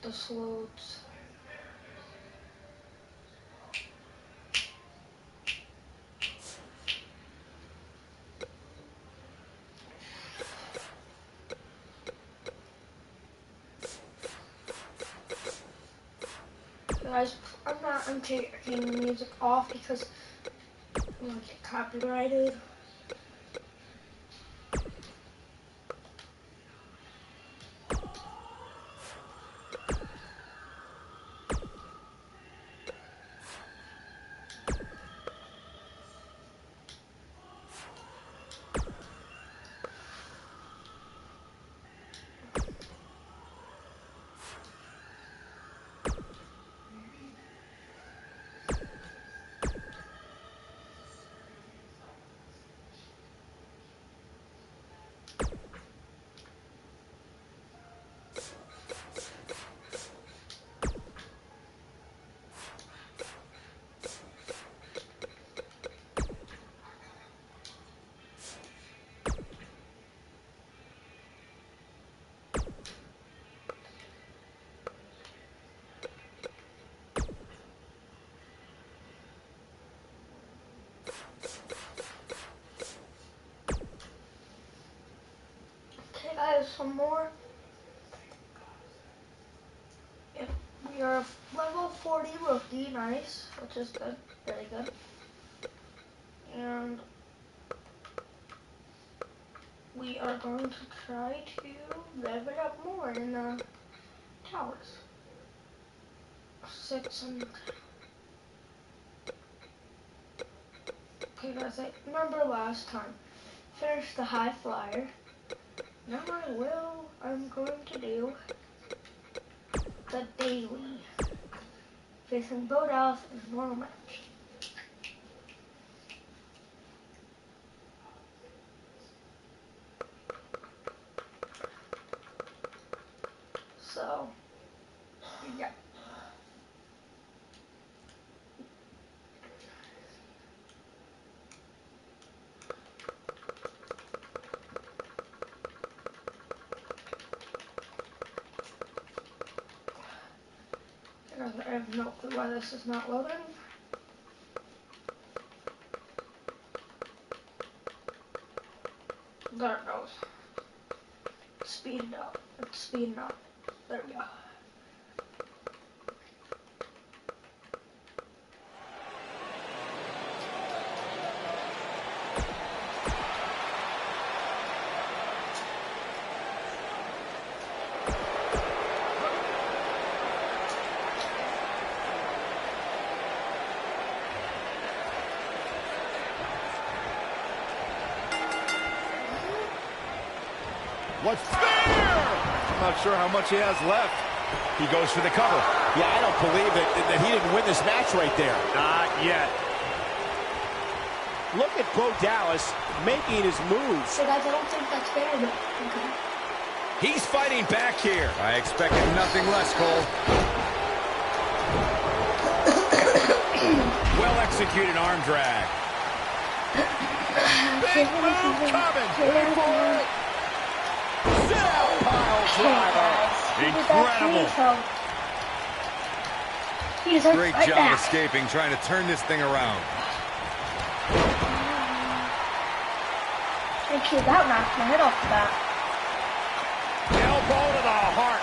the slots. Guys, I'm taking the music off because I'm gonna get copyrighted. Okay guys, some more. If we are level 40 rookie, nice, which is good, very good. And we are going to try to level up more in the towers. 6 and... Okay guys, I remember last time. Finish the high flyer. Now I'm going to do the daily. Facing Wwe2k19 in normal match. So, yeah. I have no clue why this is not loading. There it goes. Speed it up. It's speeding up. There we go. What's there? I'm not sure how much he has left. He goes for the cover. Yeah, I don't believe that he didn't win this match right there. Not yet. Look at Bo Dallas making his moves. So guys, I don't think that's fair, but okay. He's fighting back here. I expected nothing less, Cole. Well-executed arm drag. Big move coming. Wait for it. Sit-out pile driver. Incredible. Great job escaping, trying to turn this thing around. Actually, that knocked my head off the bat. Elbow to the heart.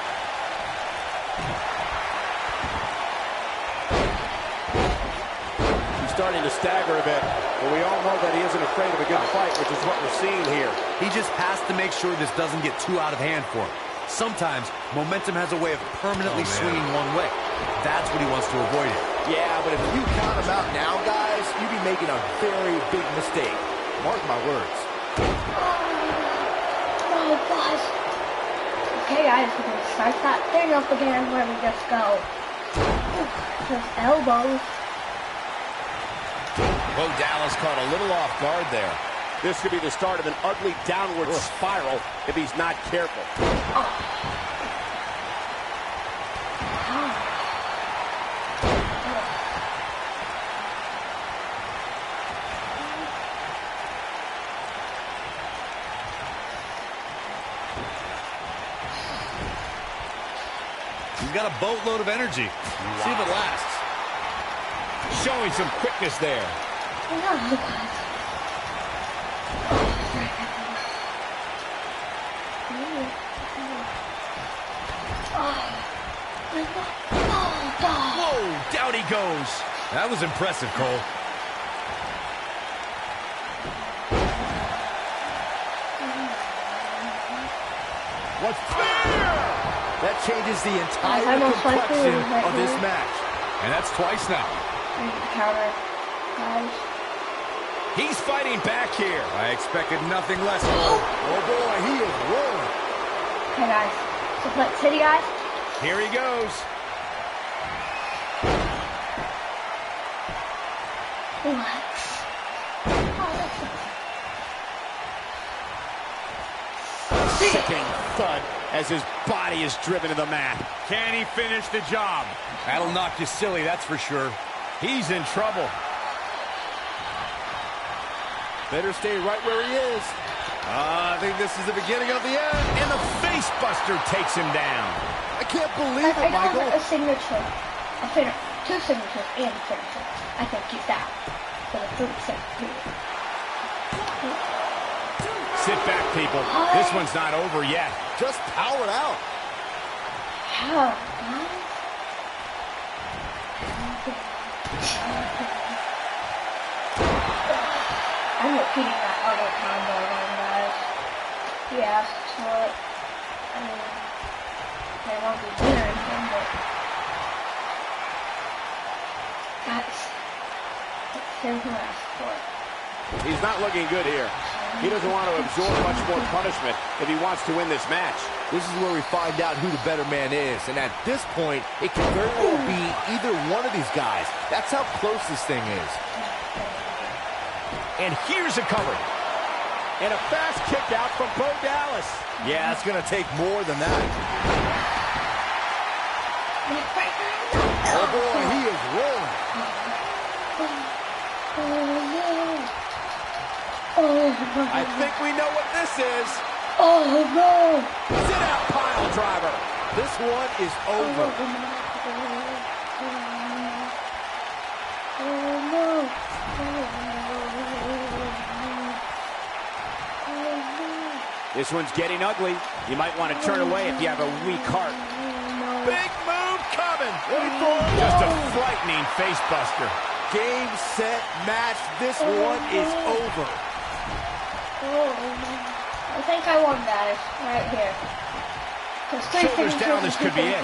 He's starting to stagger a bit, but we all know that he isn't afraid of a good fight, which is what we're seeing here. He just has to make sure this doesn't get too out of hand for him. Sometimes, momentum has a way of permanently swinging one way. That's what he wants to avoid it. Yeah, but if you count him out now, guys, you'd be making a very big mistake. Mark my words. Oh, gosh. Okay, guys, we're going to start that thing up again where we just go. Just elbows. Bo Dallas caught a little off guard there. This could be the start of an ugly downward spiral if he's not careful. He's got a boatload of energy. Wow. See if it lasts. Showing some quickness there. Whoa, down he goes. That was impressive, Cole. What's there? That changes the entire complexion of this match. And that's twice now. Counter, guys. He's fighting back here. I expected nothing less. Oh boy, he is rolling. Okay, guys. Suplex City, guys. Here he goes. Sickening thud as his body is driven to the mat. Can he finish the job? That'll knock you silly, that's for sure. He's in trouble. Better stay right where he is. I think this is the beginning of the end. And the face buster takes him down. I can't believe it, I don't Michael. have a signature. Two signatures and a finisher. I can keep that for the 30-second period. Sit back, people. This one's not over yet. Just power it out. How? I'm repeating that other combo one, guys. He asked for it. I mean, I won't be doing anything, but guys, it's him who asked for it. He's not looking good here. He doesn't want to absorb much more punishment if he wants to win this match. This is where we find out who the better man is. And at this point, it can very well be either one of these guys. That's how close this thing is. And here's a cover. And a fast kick out from Bo Dallas. Yeah, it's going to take more than that. Oh, boy, he is rolling. I think we know what this is. Oh, no. Sit out pile driver. This one is over. This one's getting ugly. You might want to turn away if you have a weak heart. Big move coming. Just a frightening face buster. Game, set, match. This one is over. I think I won, guys, right here. Shoulders down, this could be it.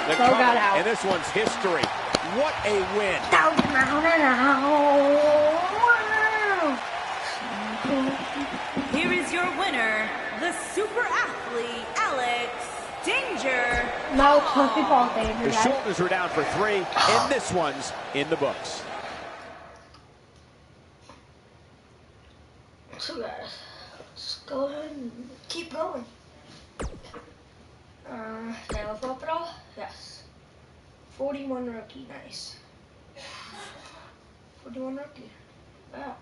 The So got cover, out. and this one's history. What a win. Here is your winner, the super athlete, Alex Danger. No, it's Puppy Ball Danger, The guys. shoulders were down for 3, and this one's in the books. So guys, let's go ahead and keep going. Did I level up at all? Yes. 41 rookie, nice. 41 rookie. Wow.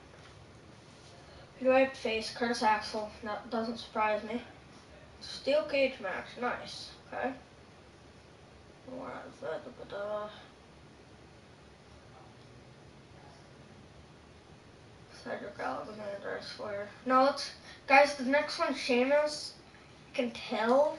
Who do I have to face? Curtis Axel. That doesn't surprise me. Steel cage match, nice. Okay. Cedric Alexander, I swear. No, let's, guys, the next one's Sheamus. You can tell.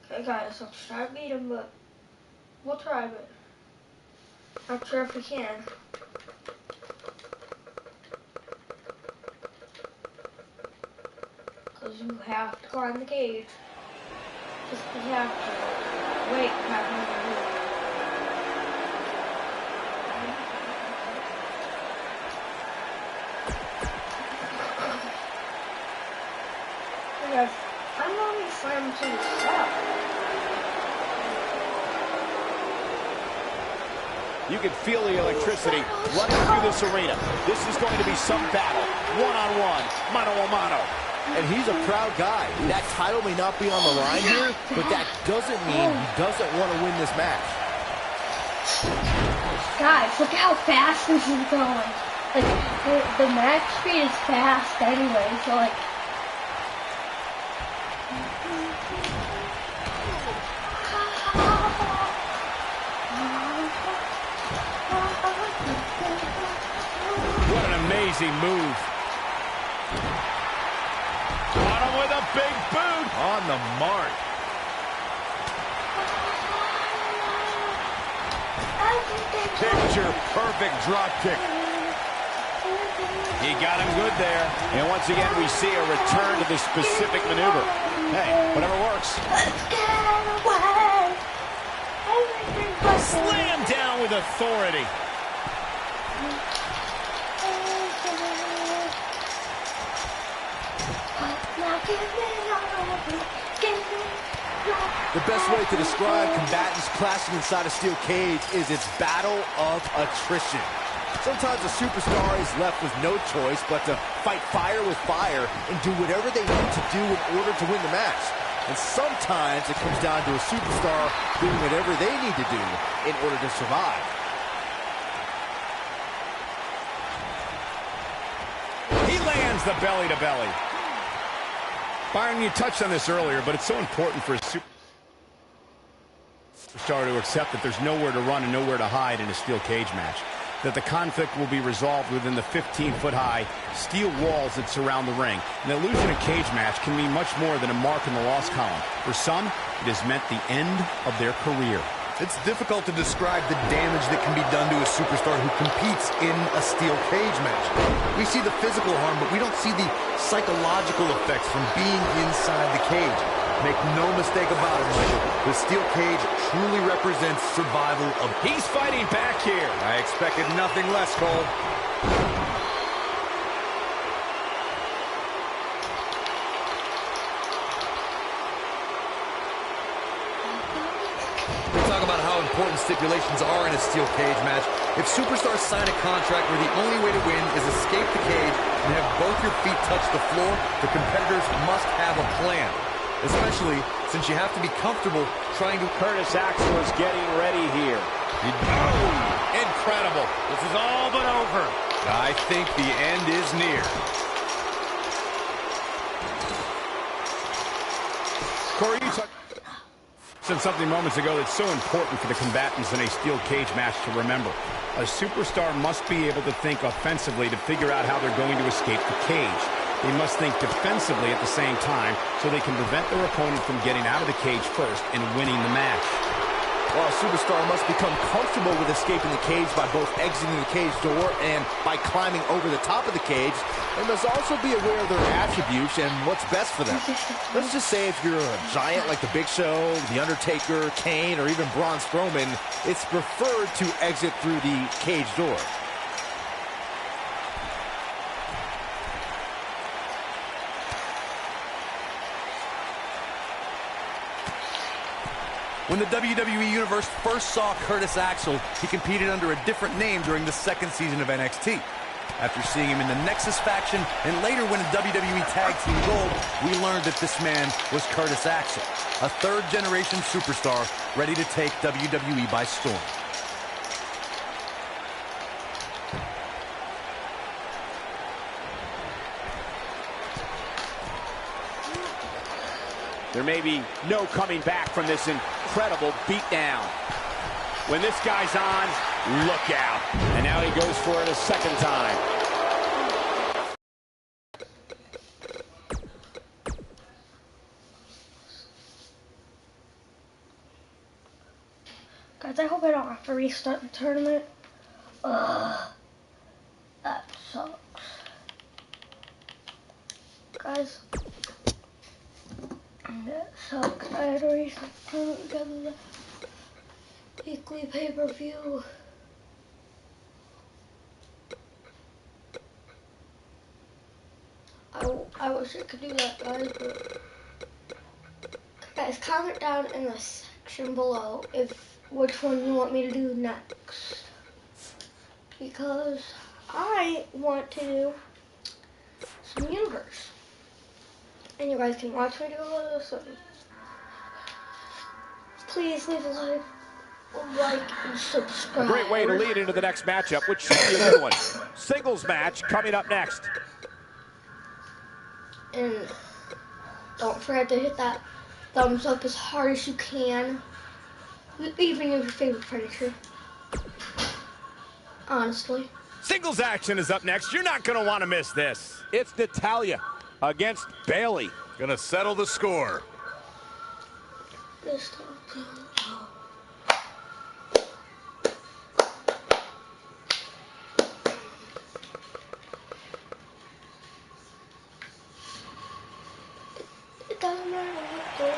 Okay, guys, let's try to beat him, but we'll try, but not sure if we can. Because you have to climb the cage. Just you have to. Wait, not really. Hey guys, I'm only slamming to the stuff. You can feel the electricity running through this arena. This is going to be some battle. One-on-one, mano-a-mano. And he's a proud guy. That title may not be on the line here, but that doesn't mean he doesn't want to win this match. Guys, look how fast this is going. Like, the match speed is fast anyway, so like... What an amazing move. Got him with a big boot. On the mark. Picture perfect drop kick. He got him good there. And once again, we see a return to this specific maneuver. Hey, whatever works. Slam down with authority. The best way to describe combatants clashing inside a steel cage is its battle of attrition. Sometimes a superstar is left with no choice but to fight fire with fire and do whatever they need to do in order to win the match. And sometimes it comes down to a superstar doing whatever they need to do in order to survive. He lands the belly to belly. Byron, you touched on this earlier, but it's so important for a superstar to accept that there's nowhere to run and nowhere to hide in a steel cage match. That the conflict will be resolved within the 15-foot-high steel walls that surround the ring. An illusion of cage match can mean much more than a mark in the loss column. For some, it has meant the end of their career. It's difficult to describe the damage that can be done to a superstar who competes in a steel cage match. We see the physical harm, but we don't see the psychological effects from being inside the cage. Make no mistake about it, Michael. The steel cage truly represents survival of... He's fighting back here. I expected nothing less, Cole. Talk about how important stipulations are in a steel cage match. If superstars sign a contract where the only way to win is escape the cage and have both your feet touch the floor, the competitors must have a plan. Especially since you have to be comfortable trying to... Curtis Axel is getting ready here. Oh, incredible. This is all but over. I think the end is near. Corey, you said something moments ago that's so important for the combatants in a steel cage match to remember. A superstar must be able to think offensively to figure out how they're going to escape the cage. They must think defensively at the same time so they can prevent their opponent from getting out of the cage first and winning the match. Well, a superstar must become comfortable with escaping the cage by both exiting the cage door and by climbing over the top of the cage. They must also be aware of their attributes and what's best for them. Let's just say if you're a giant like The Big Show, The Undertaker, Kane, or even Braun Strowman, it's preferred to exit through the cage door. When the WWE Universe first saw Curtis Axel, he competed under a different name during the second season of NXT. After seeing him in the Nexus faction and later winning WWE Tag Team Gold, we learned that this man was Curtis Axel, a third-generation superstar ready to take WWE by storm. There may be no coming back from this incredible beatdown. When this guy's on, look out. And now he goes for it a second time. Guys, I hope I don't have to restart the tournament. Ugh. That sucks. Guys. That sucks. I had to restart the tournament because of the weekly pay-per-view. I wish I could do that, guys, but... Guys, comment down in the section below which one you want me to do next. Because I want to do some universe. And you guys can watch me do all this. So please leave a like and subscribe. A great way to lead into the next matchup, which should be a good one. Singles match coming up next. And don't forget to hit that thumbs up as hard as you can. Even your favorite finisher. Honestly. Singles action is up next. You're not going to want to miss this. It's Natalya against Bayley. Gonna settle the score. This time. It doesn't matter what goes.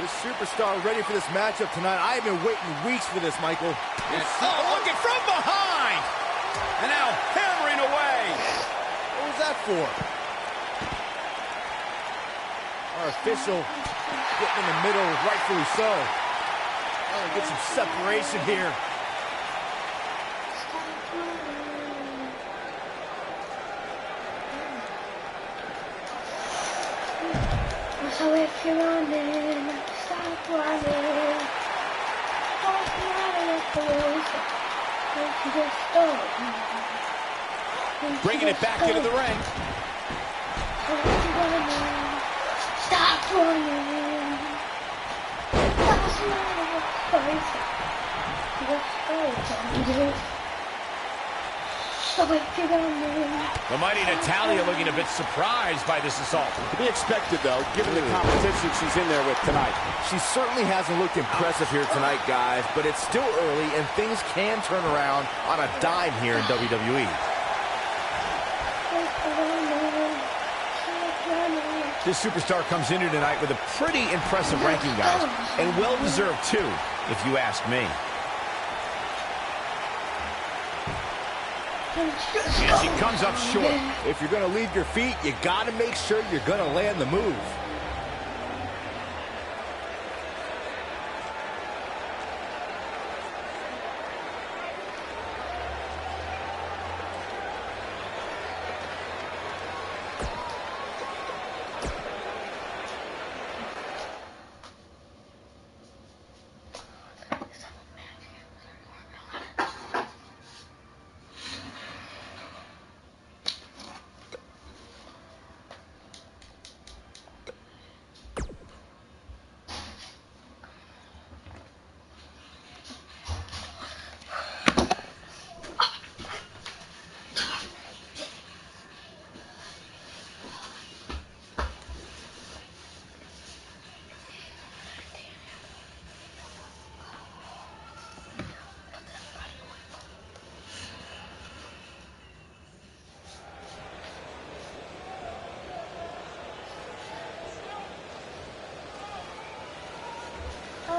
This superstar ready for this matchup tonight. I have been waiting weeks for this, Michael. Oh, look it from behind! And now hammering away. What was that for? Our official getting in the middle, rightfully so. Oh, get some separation here. So if you're running, stop running. Don't matter if the road, you just don't. Bringing it back into the ring. So if you're running, stop running. Doesn't matter what the road, you just don't. So if you're running. The mighty Natalya looking a bit surprised by this assault. To be expected, though, given the competition she's in there with tonight. She certainly hasn't looked impressive here tonight, guys, but it's still early, and things can turn around on a dime here in WWE. This superstar comes into tonight with a pretty impressive ranking, guys, and well-deserved, too, if you ask me. And she comes up short. If you're going to leave your feet, you got to make sure you're going to land the move.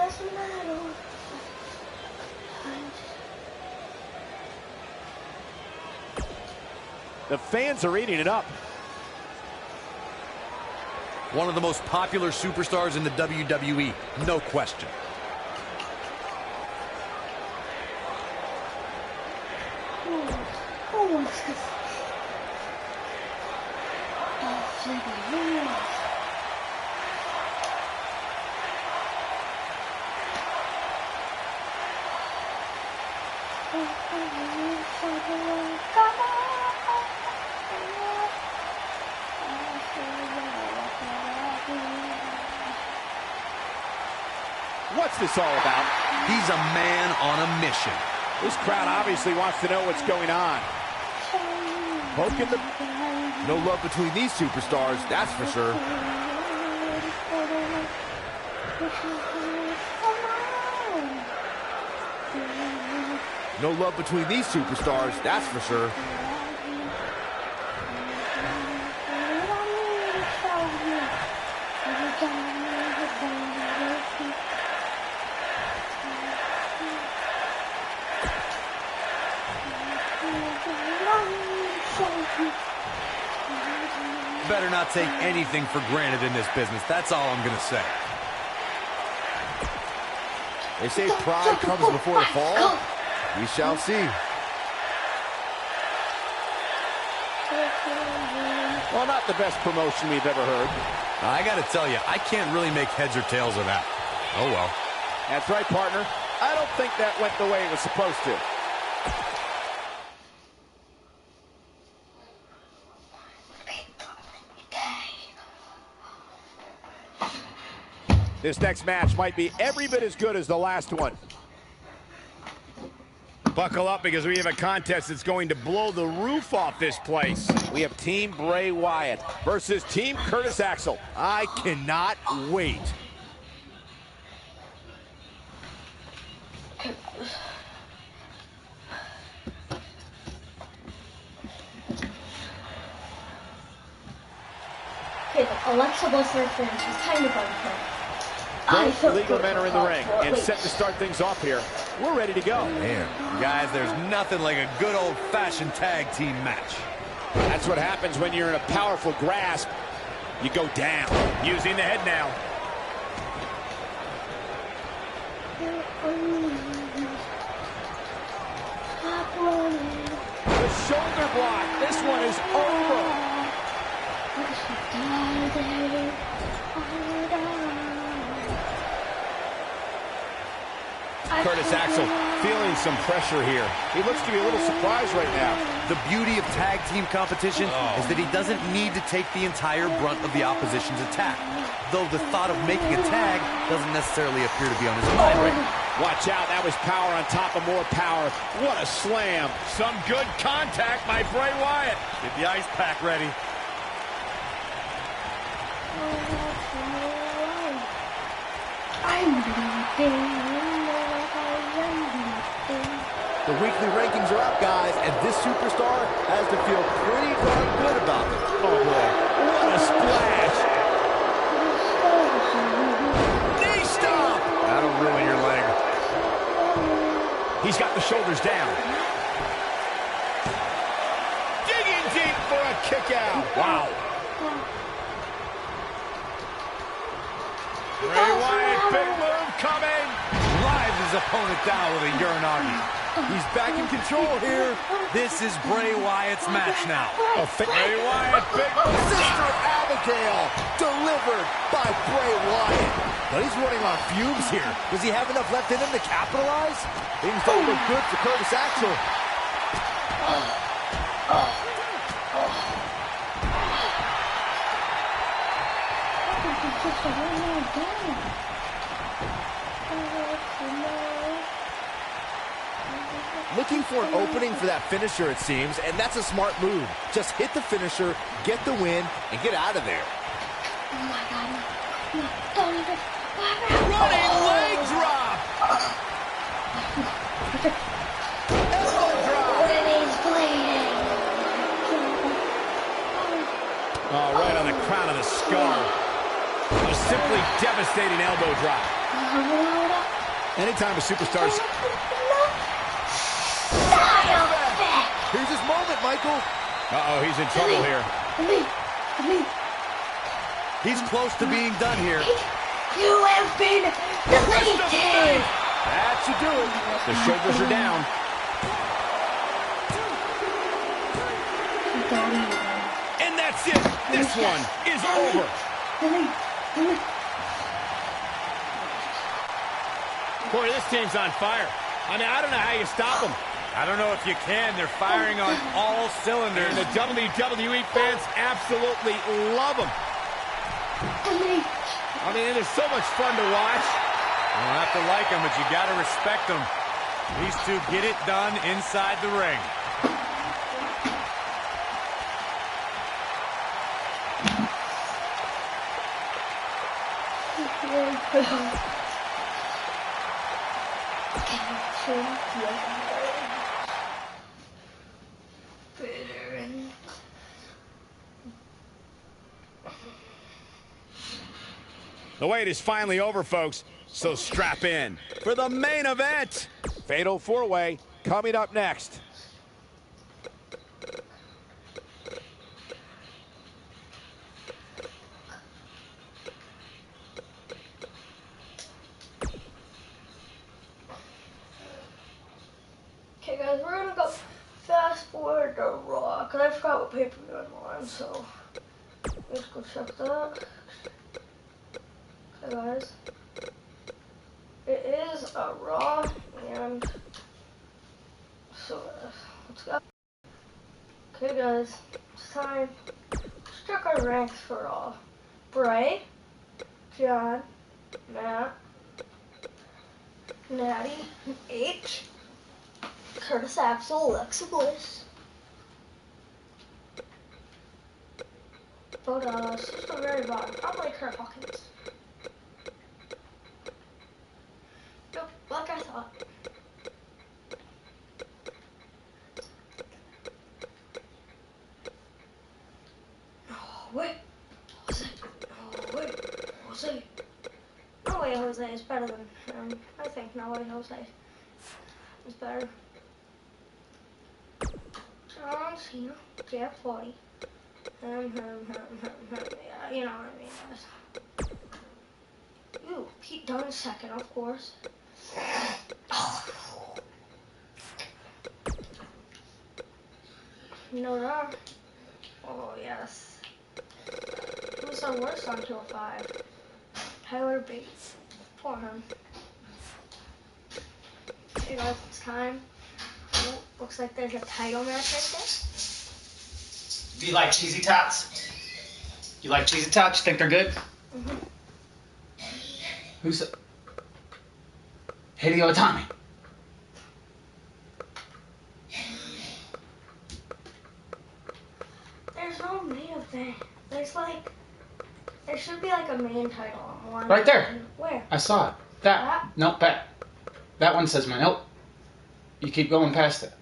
doesn't matter. The fans are eating it up. One of the most popular superstars in the WWE, no question. What's this all about? He's a man on a mission. This crowd obviously wants to know what's going on. Poking the... No love between these superstars, that's for sure. No love between these superstars, that's for sure. Better not take anything for granted in this business. That's all I'm going to say. They say pride comes before a fall. We shall see. Well, not the best promotion we've ever heard. I got to tell you, I can't really make heads or tails of that. Oh, well. That's right, partner. I don't think that went the way it was supposed to. This next match might be every bit as good as the last one. Buckle up because we have a contest that's going to blow the roof off this place. We have Team Bray Wyatt versus Team Curtis Axel. I cannot wait. Okay, Alexa Bliss reference is kind of unfair. Both legal men are in the ring and set to start things off here. We're ready to go. Man, guys, there's nothing like a good old-fashioned tag team match. That's what happens when you're in a powerful grasp. You go down. Using the head now. The shoulder block. This one is over. Curtis Axel feeling some pressure here. He looks to be a little surprised right now. The beauty of tag team competition is that he doesn't need to take the entire brunt of the opposition's attack. Though the thought of making a tag doesn't necessarily appear to be on his mind right now. Watch out, that was power on top of more power. What a slam. Some good contact by Bray Wyatt. Get the ice pack ready. The weekly rankings are up, guys, and this superstar has to feel pretty darn good about it. Oh, boy. What a splash. Knee stomp. That'll ruin your leg. He's got the shoulders down. Digging deep for a kick out. Wow. Bray Wyatt, big move coming. Drives his opponent down with a Uranagi. He's back in control here. This is Bray Wyatt's match now. Bray Wyatt, big move. Sister Abigail, delivered by Bray Wyatt. But he's running on fumes here. Does he have enough left in him to capitalize? Things don't look good for Curtis Axel. Looking for an opening for that finisher, it seems, and that's a smart move. Just hit the finisher, get the win, and get out of there. Oh my God. Running leg drop. Elbow drop. And he's bleeding. Oh, right on the crown of the skull. A simply devastating elbow drop. Anytime a superstar's... Here's his moment, Michael. Uh-oh, he's in trouble here. He's close to being done here. You have been defeated. That should do it. The shoulders are down. And that's it. This one is over. Boy, this team's on fire. I mean, I don't know how you stop them. I don't know if you can. They're firing on all cylinders. And the WWE fans absolutely love them. I mean, it is so much fun to watch. You don't have to like them, but you got to respect them. These two get it done inside the ring. The wait is finally over, folks, so strap in for the main event. Fatal four-way coming up next. Okay, guys, we're gonna go fast forward to Raw. Cause I forgot what pay-per-view I'm on, so let's go check that. Okay, guys. It is a Raw, and so let's go. Okay, guys, it's time. Let's check our ranks for Raw. Bray, John, Matt, Natty, H, Curtis Axel, Alexa Bliss. But it's just the very bottom, probably Kurt Hawkins. Yep, like I thought. Oh wait, Jose. Oh wait, Jose. No way, Jose is better than him. I think no way, Jose is better. John Cena, Jeff Hardy. Yeah, you know what I mean, guys. Ooh, Pete Dunne second, of course. No, no. Oh, yes. Who's the worst on 205? Tyler Bates. Poor him. Okay, guys, it's time. Oh, looks like there's a title match right there. Do you like cheesy tots? You like cheesy tots? You think they're good? Mm-hmm. Who's the... Hideo Itami. There's no main event. There's like... There should be like a main title on one. Right there. Where? I saw it. That. That? Nope, that. That one says my nope. You keep going past it.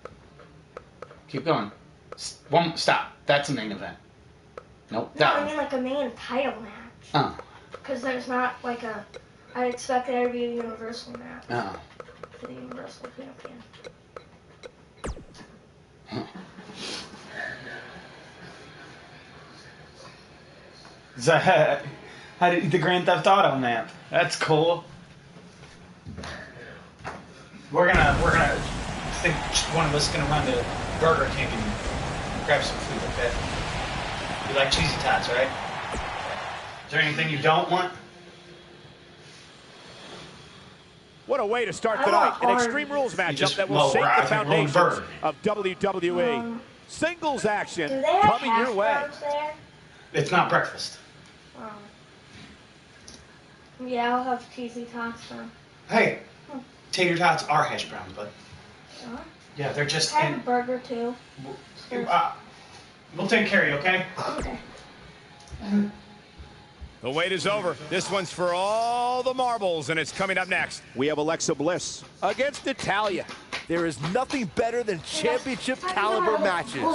Keep going. Stop. That's a main event. Nope. No, That I one. mean like a main title match. Oh. Because there's not like a... I expect there to be a Universal match. Oh. For the Universal Champion. How did the Grand Theft Auto map? That's cool. We're gonna I think one of us is gonna run to Burger King and grab some food, okay? You like cheesy tots, right? Is there anything you don't want? What a way to start I tonight. want An hard. Extreme Rules matchup just- that will well, shape I the think we're on foundations Burger. of WWE. Singles action Do they have coming hash your way. browns there? It's not breakfast. Yeah, I'll have cheesy tots then. Hey, tater tots are hash browns, bud. Sure. Yeah, they're just I have a in. burger too. We'll take care of you, okay? Okay. The wait is over. This one's for all the marbles, and it's coming up next. We have Alexa Bliss against Natalia. There is nothing better than championship caliber matches. I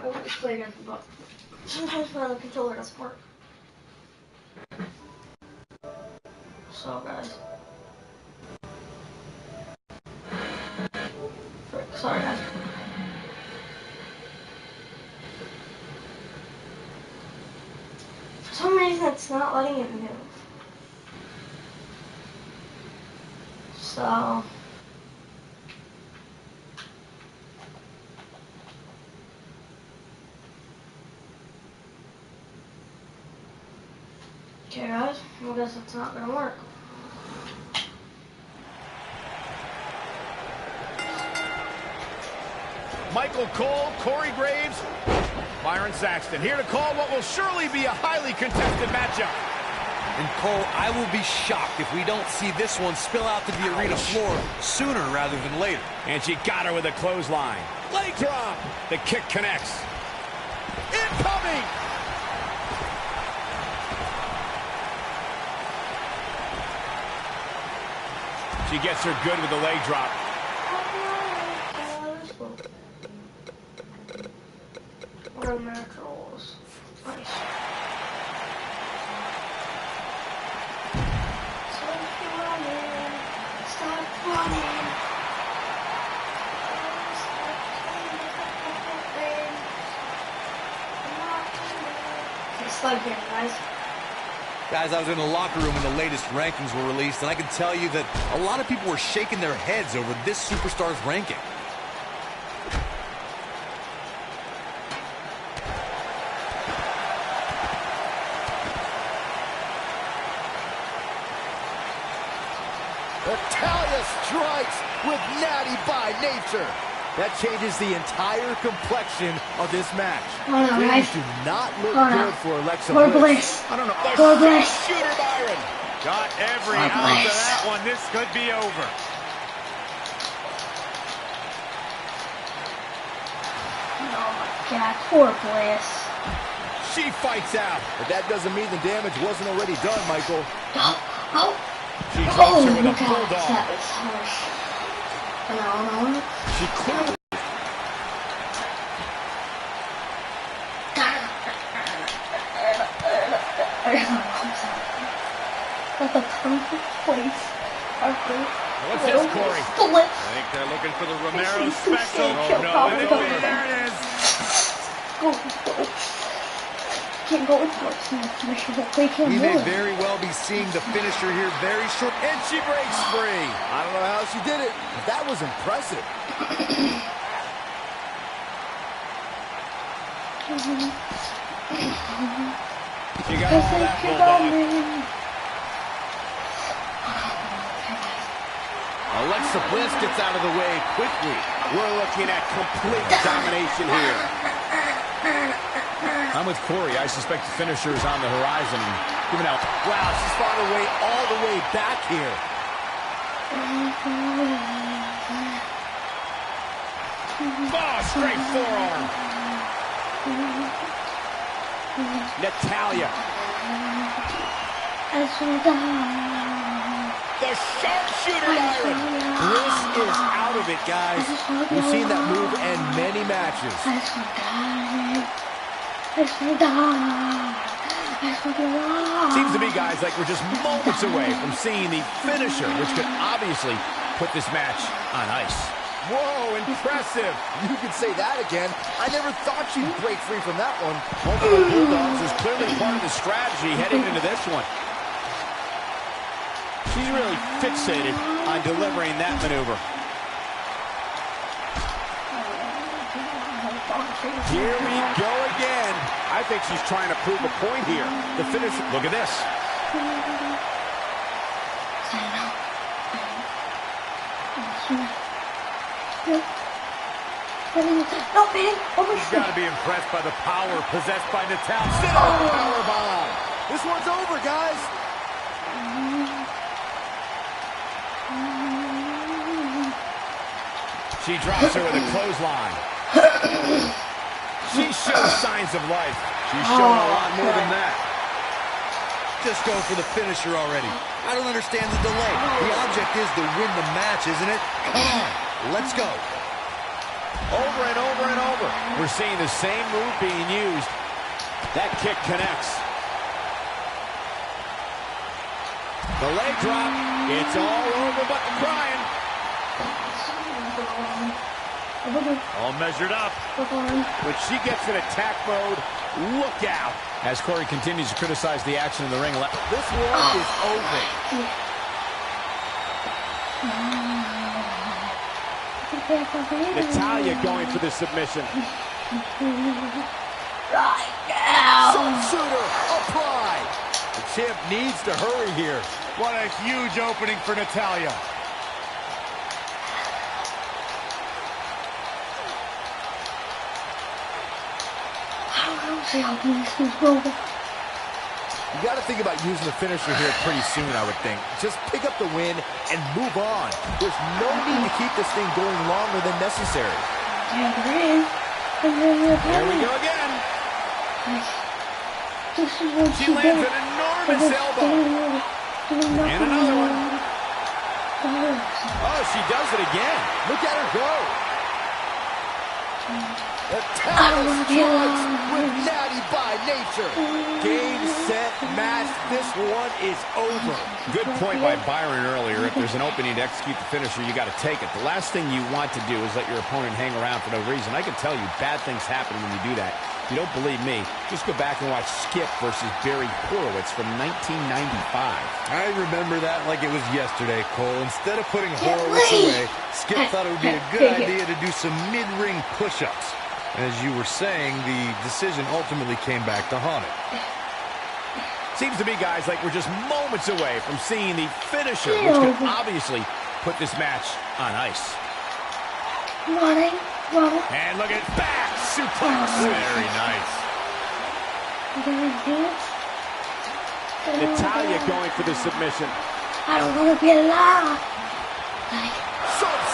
want to play against the book. Sometimes my other controller doesn't work. So guys. Sorry guys. For some reason it's not letting it move. So okay guys, I guess it's not gonna work. Michael Cole, Corey Graves, Byron Saxton here to call what will surely be a highly contested matchup. And Cole, I will be shocked if we don't see this one spill out to the arena floor sooner rather than later. And she got her with a clothesline. Leg drop. The kick connects. Incoming. She gets her good with the leg drop. What are naturals? Nice. Stop running. Stop running. It's like here, guys. Guys, I was in the locker room when the latest rankings were released, and I can tell you that a lot of people were shaking their heads over this superstar's ranking. Natalia strikes with Natty by nature. That changes the entire complexion of this match. Things do not look good for Alexa Bliss. I don't know. Shooter Byron. Got every ounce of that one. This could be over. Oh my God, poor Bliss. She fights out. But that doesn't mean the damage wasn't already done, Michael. She drops her with a bulldog. That's harsh. No. She clearly... That's a perfect place. What's this, Corey? Bliss. I think they're looking for the Romero special. Oh, no. There it is. Can't go into it. They can't We do may it. very well be seeing the finisher here very short, and she breaks free. I don't know how she did it, but that was impressive. She got all that bulldog. Alexa Bliss gets out of the way quickly. We're looking at complete domination here. I'm with Corey. I suspect the finisher is on the horizon. And giving out. Wow, she's found her way all the way back here. Oh, straight forearm. Natalia. The sharpshooter Byron. Bliss is out of it, guys. We've seen that move in many matches. Seems to be, guys, like we're just moments away from seeing the finisher, which could obviously put this match on ice. Whoa, impressive. You could say that again. I never thought she'd break free from that one. Multiple Bulldogs is clearly part of the strategy heading into this one. She's really fixated on delivering that maneuver. Here we go again. I think she's trying to prove a point here. The finish. Look at this. You've got to be impressed by the power possessed by Natalia. Sit on the power bomb. This one's over, guys. She drops her with a clothesline. She shows signs of life. She's shown a lot more than that. Just go for the finisher already. I don't understand the delay. The object is to win the match, isn't it? Come on, let's go. Over and over and over. We're seeing the same move being used. That kick connects. The leg drop. It's all over but the crying. All measured up. When she gets in attack mode, look out. As Corey continues to criticize the action in the ring. This one is over. Natalia going for the submission. Right now. Sharpshooter applied. The champ needs to hurry here. What a huge opening for Natalia. You got to think about using the finisher here pretty soon, I would think. Just pick up the win and move on. There's no need to keep this thing going longer than necessary. Here we go again. She lands an enormous elbow. And another one. Oh, she does it again. Look at her go. Natalia strikes with Natty by nature. Game, set, match. This one is over. Good point by Byron earlier. If there's an opening to execute the finisher, you got to take it. The last thing you want to do is let your opponent hang around for no reason. I can tell you bad things happen when you do that. If you don't believe me, just go back and watch Skip versus Barry Horowitz from 1995. I remember that like it was yesterday, Cole. Instead of putting Horowitz away, Skip thought it would be a good idea to do some mid-ring push-ups. As you were saying, the decision ultimately came back to haunt it. Seems to me, guys, like we're just moments away from seeing the finisher, which could obviously put this match on ice. Running. And look at back suplex. Very nice. Natalya going for the submission. I don't want to be alive.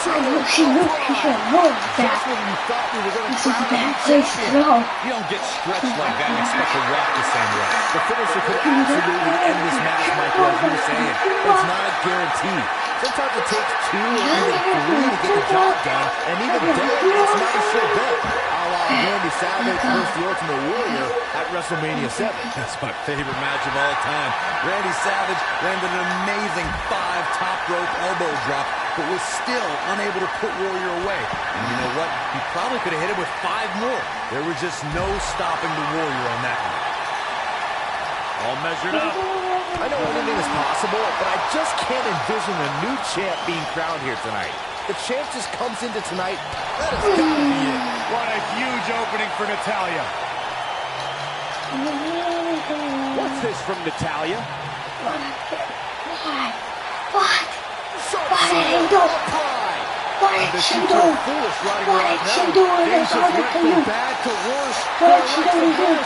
She should have known that. This is a bad place to go. You don't get stretched like that and expect to walk the same way. The finisher could absolutely end this match, Michael, as you were saying. But it's not a guarantee. Sometimes it takes 2 or even 3 to get the job done, and even then, it's not a sure bet. A la Randy Savage versus the Ultimate Warrior at WrestleMania 7. That's my favorite match of all time. Randy Savage landed an amazing 5 top rope elbow drop, but was still unable to put Warrior away. And you know what? He probably could have hit it with 5 more. There was just no stopping the Warrior on that one. All measured up. I know anything is possible, but I just can't envision a new champ being crowned here tonight. The champ just comes into tonight. That has got to be it. What a huge opening for Natalya. What's this from Natalya? What? Angel? What did she do? What did she do in this order to you? What did she do to you?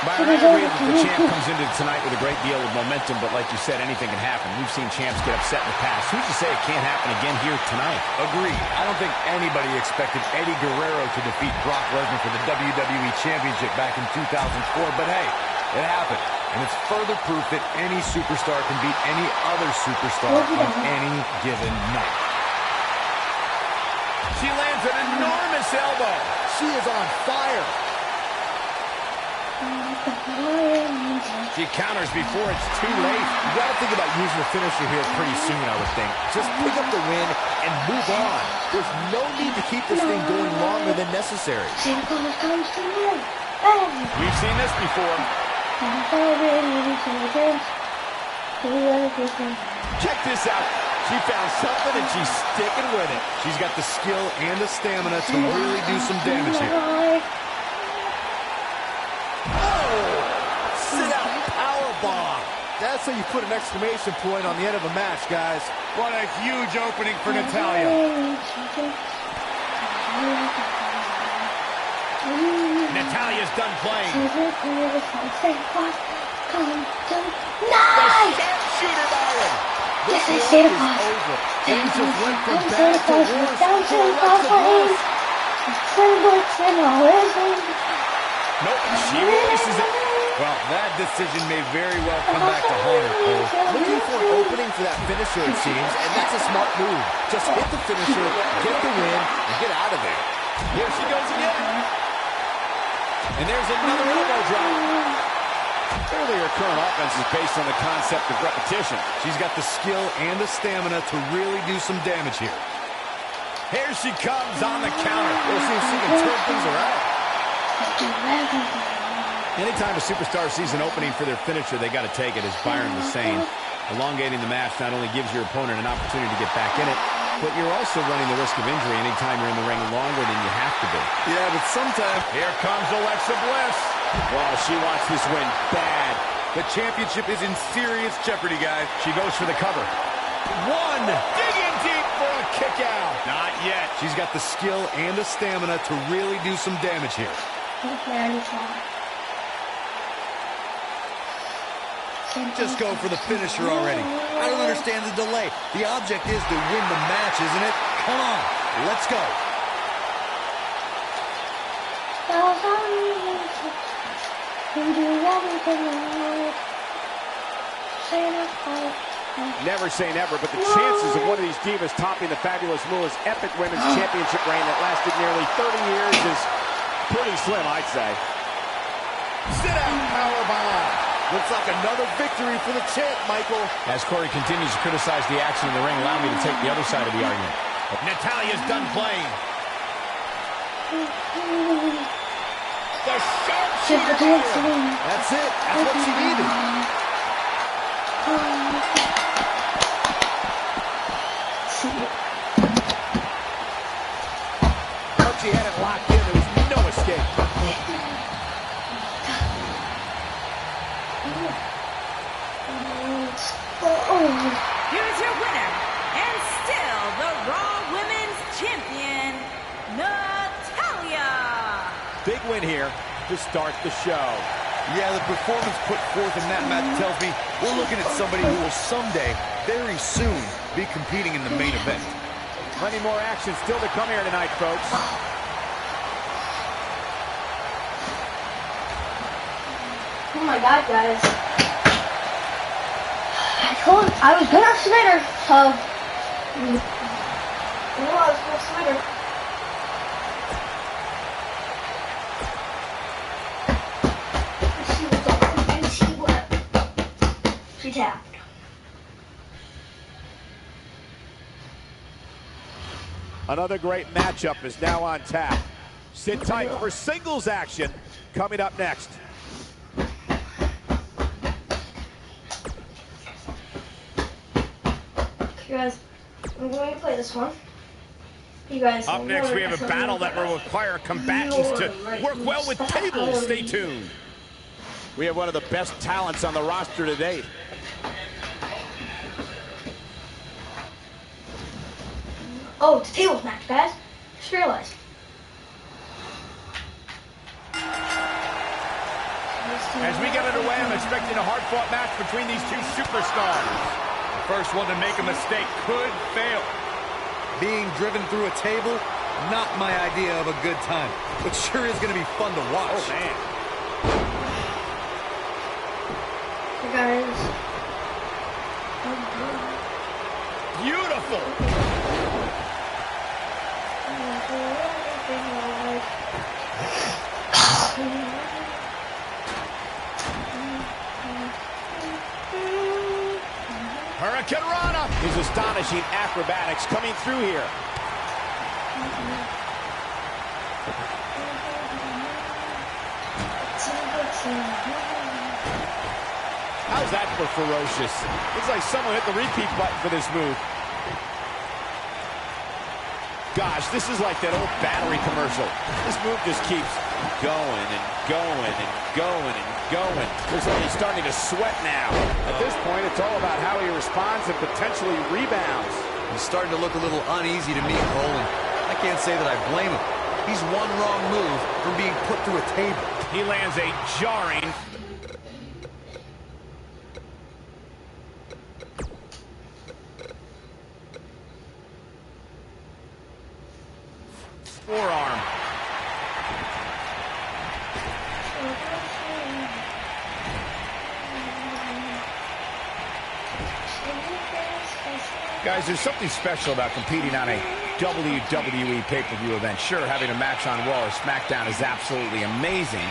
Byron, I agree that the champ comes into tonight with a great deal of momentum, but like you said, anything can happen. We've seen champs get upset in the past. Who's to say it can't happen again here tonight? Agreed. I don't think anybody expected Eddie Guerrero to defeat Brock Lesnar for the WWE Championship back in 2004, but hey, it happened. And it's further proof that any superstar can beat any other superstar on any given night. She lands an enormous elbow. She is on fire. She counters before it's too late. You got to think about using the finisher here pretty soon, I would think. Just pick up the win and move on. There's no need to keep this thing going longer than necessary. We've seen this before. Check this out. She found something and she's sticking with it. She's got the skill and the stamina to really do some damage here. Sit-out powerbomb. That's how you put an exclamation point on the end of a match, guys. What a huge opening for Natalya. Natalya's done playing. Nice! Shooter Byron. Yes, I see the pass. Things just went from I'm bad to worse. down to the pass for him. Nope, she releases it. Well, that decision may very well come back to haunt her, Cole. Looking for an opening for that finisher, it seems, and that's a smart move. Just hit the finisher, get the win, and get out of there. Here she goes again. And there's another elbow drop. Clearly her current offense is based on the concept of repetition. She's got the skill and the stamina to really do some damage here. Here she comes on the counter. We'll see if she can turn things around. Anytime a superstar sees an opening for their finisher, they got to take it, as Byron was saying. Elongating the match not only gives your opponent an opportunity to get back in it, but you're also running the risk of injury anytime you're in the ring longer than you have to be. Yeah, but sometimes... Here comes Alexa Bliss. Well, she wants this win bad. The championship is in serious jeopardy, guys. She goes for the cover. One. Digging deep for a kick out. Not yet. She's got the skill and the stamina to really do some damage here. Just go for the finisher already. I don't understand the delay. The object is to win the match, isn't it? Come on, let's go. Never say never, but the chances of one of these divas topping the Fabulous Moolah epic women's championship reign that lasted nearly 30 years is pretty slim, I'd say. Sit-out powerbomb. Looks like another victory for the champ, Michael. As Corey continues to criticize the action in the ring, allow me to take the other side of the argument. Natalya's done playing. The sharpshooter. That's it. That's what she needed. Once she had it locked in, there was no escape. Here's your winner, and still the Raw Women's Champion, Natalya. Big win here to start the show. Yeah, the performance put forth in that match tells me we're looking at somebody who will someday, very soon, be competing in the main event. Plenty more action still to come here tonight, folks. Oh my God, guys. I was gonna submit her, so I was gonna submit her. Let's see what's up. Let's see what she tapped. Another great matchup is now on tap. Sit tight for singles action coming up next. You guys, I'm going to play this one. You guys. Up next, we have a battle that will require combatants to work well with tables. Stay tuned. We have one of the best talents on the roster to date. Oh, it's a tables match, guys. Just realized. As we get underway, I'm expecting a hard-fought match between these two superstars. The first one to make a mistake could fail. Being driven through a table, not my idea of a good time, but sure is going to be fun to watch. Oh, man. Hey, guys. Beautiful. Hurricane Rana. His astonishing acrobatics coming through here. How's that for ferocious? Looks like someone hit the repeat button for this move. Gosh, this is like that old battery commercial. This move just keeps going and going and going and going. Looks like he's starting to sweat now. At this point, it's all about how he responds and potentially rebounds. He's starting to look a little uneasy to me, Cole, and I can't say that I blame him. He's one wrong move from being put through a table. He lands a jarring forearm. Guys, there's something special about competing on a WWE pay-per-view event. Sure, having a match on Raw or SmackDown is absolutely amazing,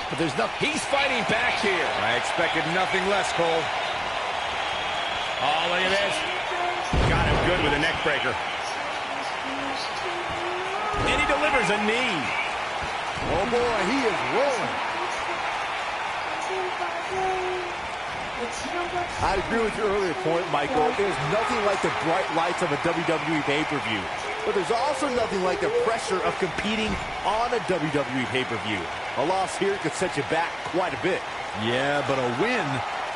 but there's nothing. He's fighting back here. I expected nothing less, Cole. Oh, look at this. Got him good with a neck breaker. And he delivers a knee. Oh boy, he is rolling. I agree with your earlier point, Michael. There's nothing like the bright lights of a WWE pay-per-view. But there's also nothing like the pressure of competing on a WWE pay-per-view. A loss here could set you back quite a bit. Yeah, but a win,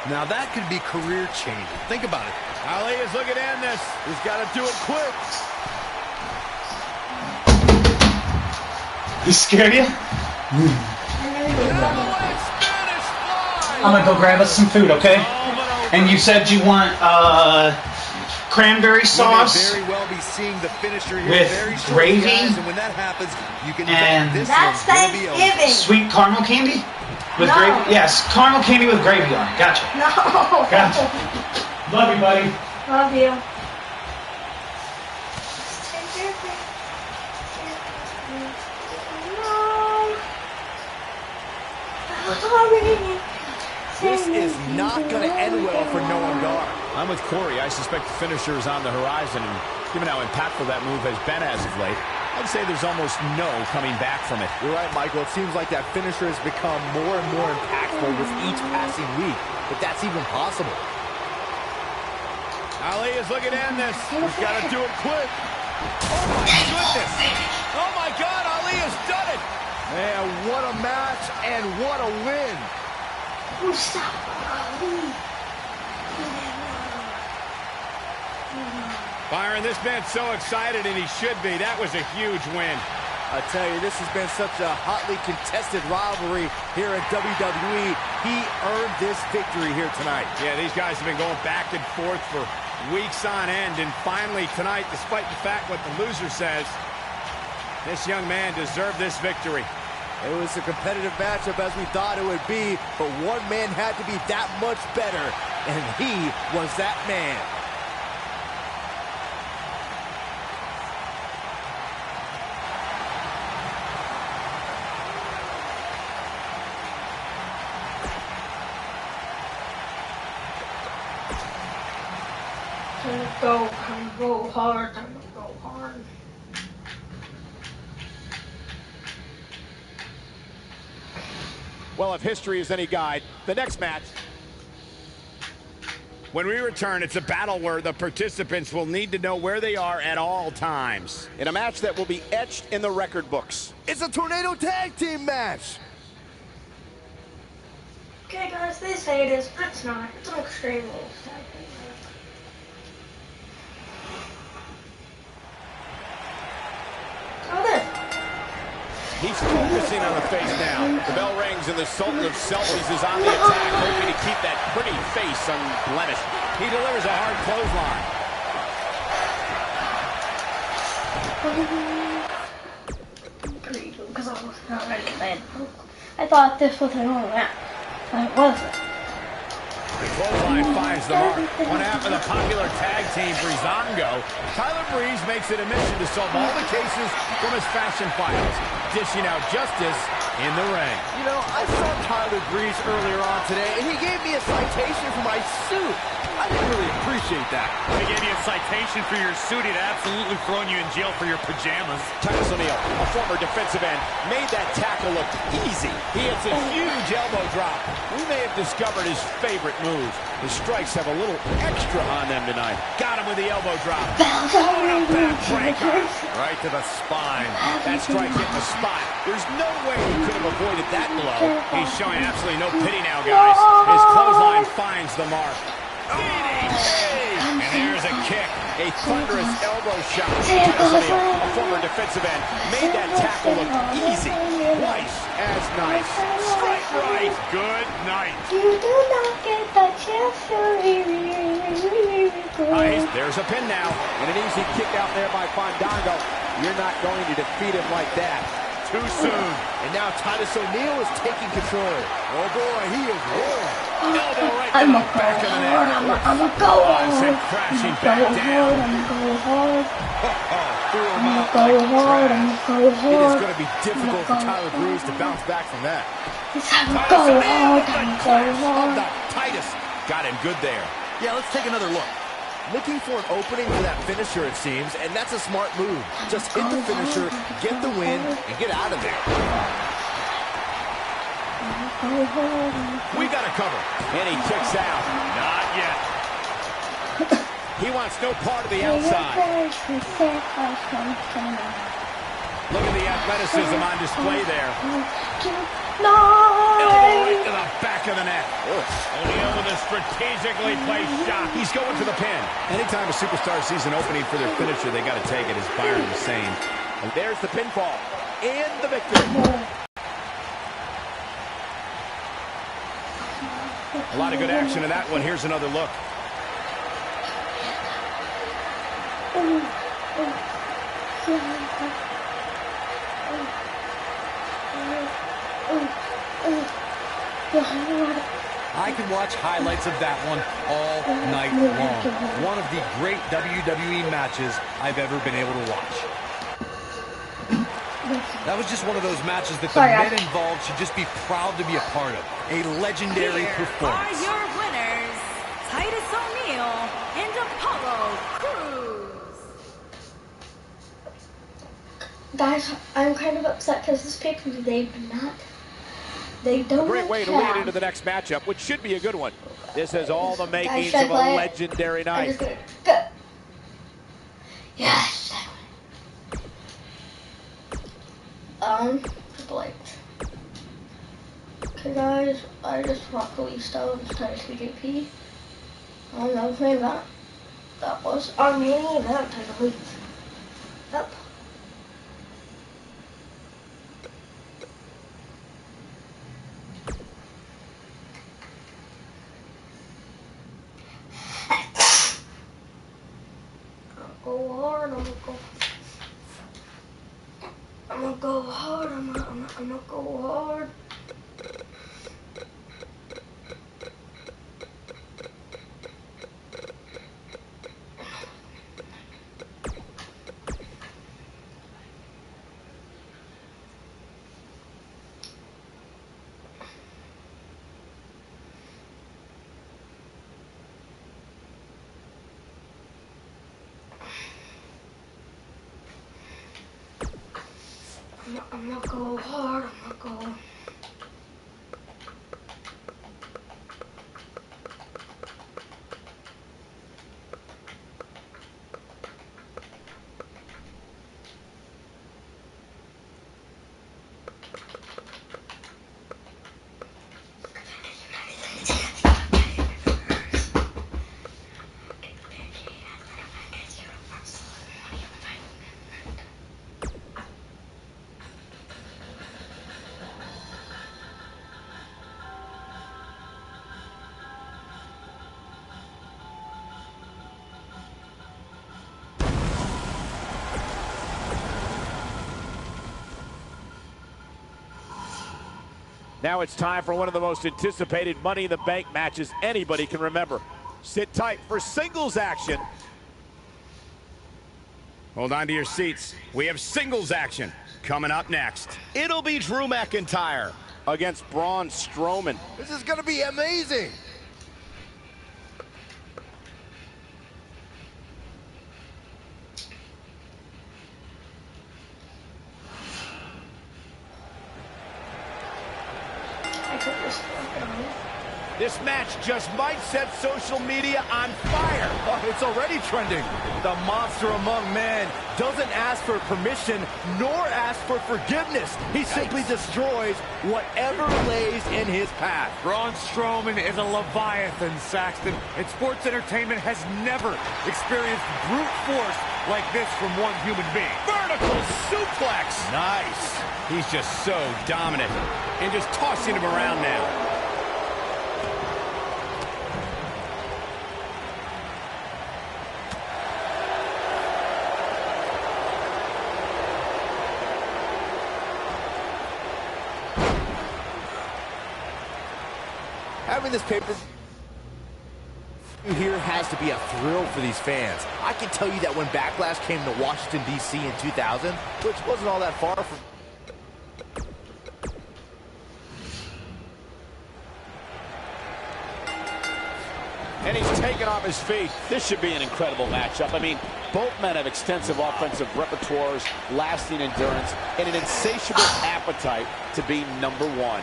now that could be career-changing. Think about it. Ali is looking to end this. He's got to do it quick. He scared you? I'm gonna go grab us some food, okay? And you said you want cranberry sauce We may very well be seeing the finisher here with very shortly, gravy, guys, and when that happens, you can and bet this that's one's gonna be over. Thanksgiving. sweet caramel candy with No. gravy. Yes, caramel candy with gravy on it. Gotcha. No. Gotcha. Love you, buddy. Love you. This is not going to end well for Noam Dar. I'm with Corey. I suspect the finisher is on the horizon, and given how impactful that move has been as of late, I'd say there's almost no coming back from it. You're right, Michael. It seems like that finisher has become more and more impactful with each passing week. But that's even possible. Ali is looking to end this. He's got to do it quick. Oh, my goodness. Oh, my God. Ali has done it. Man, what a match and what a win. Byron, this man's so excited, and he should be. That was a huge win. I tell you, this has been such a hotly contested rivalry here at WWE. He earned this victory here tonight. Yeah, these guys have been going back and forth for weeks on end, and finally tonight, despite the fact what the loser says, this young man deserved this victory. It was a competitive matchup as we thought it would be, but one man had to be that much better, and he was that man. Time to go hard, time to go hard. Well, if history is any guide, the next match. When we return, it's a battle where the participants will need to know where they are at all times. In a match that will be etched in the record books. It's a Tornado Tag Team match. Okay, guys, they say it is, but it's not. It's an Extreme Rules tag team. Oh, this. He's focusing on the face now. The bell rings and the Sultan of Selfies is on the attack, hoping to keep that pretty face unblemished. He delivers a hard clothesline. Because I was not ready to land. I thought this was a normal match, but it wasn't. The clothesline finds the mark. One half of the popular tag team, Breezango. Tyler Breeze makes it a mission to solve all the cases from his fashion files, dishing out justice in the ring. You know, I saw Tyler Breeze earlier on today, and he gave me a citation for my suit. I didn't really appreciate that. If he gave you a citation for your suit, he'd absolutely thrown you in jail for your pajamas. Titus O'Neil, a former defensive end, made that tackle look easy. He hits a huge elbow drop. We may have discovered his favorite move. The strikes have a little extra on them tonight. Got him with the elbow drop. Oh, and a backbreaker. Right to the spine. That strike hit the spot. There's no way he could have avoided that blow. He's showing absolutely no pity now, guys. His clothesline finds the mark. And there's a kick. A thunderous elbow shot. Titus O'Neil, a former defensive end, made that tackle look easy. Twice as nice. Strike right. Good night. You do not get the chance to Nice. There's a pin now. And an easy kick out there by Fandango. You're not going to defeat him like that. Too soon. And now Titus O'Neil is taking control. Oh boy, he is rolling. Elbow right to the back of the neck. I'm a go hard. Sent crashing back down. I'm go hard. Threw him I'm out go like hard. trash. I'm go It is hard. going to be difficult for Tyler Breeze to bounce back from that. I'm go hard. I'm go hard. Titus got him good there. Yeah, let's take another look. Looking for an opening for that finisher, it seems, and that's a smart move. Just hit the finisher, get the win, and get out of there. We got a cover. And he kicks out. Not yet. He wants no part of the outside. Look at the athleticism on display there. Elbow right to the back of the neck. O'Neil with a strategically placed shot. He's going for the pin. Anytime a superstar sees an opening for their finisher, they got to take it, as Byron was saying. And there's the pinfall. And the victory. A lot of good action in that one. Here's another look. I can watch highlights of that one all night long. One of the great WWE matches I've ever been able to watch. That was just one of those matches that the men involved should just be proud to be a part of. A legendary performance. Are your winners, Titus O'Neil and Apollo Crews. Guys, I'm kind of upset because this pay-per-view, they don't A great way to lead have- into the next matchup, which should be a good one. This has all the makings should I of a play it? legendary I'm night. just gonna go. Yes. Triple H. Okay, guys, I just rock Kalisto instead of TJP. That was my event. That was our main event, I believe. Yep. Go hard, I'm gonna go hard, I'm gonna go hard. I'm gonna go hard, I'm gonna go. Now it's time for one of the most anticipated Money in the Bank matches anybody can remember. Sit tight for singles action. Hold on to your seats. We have singles action coming up next. It'll be Drew McIntyre Against Braun Strowman. This is going to be amazing. This match just might set social media on fire. Oh, it's already trending. The monster among men doesn't ask for permission nor ask for forgiveness. He simply destroys whatever lays in his path. Braun Strowman is a Leviathan, Saxton, and sports entertainment has never experienced brute force like this from one human being. Vertical suplex. Nice. He's just so dominant and just tossing him around now. Having this paper here has to be a thrill for these fans. I can tell you that when Backlash came to Washington, D.C. in 2000, which wasn't all that far from... And he's taken off his feet. This should be an incredible matchup. I mean, both men have extensive offensive repertoires, lasting endurance, and an insatiable appetite to be number one.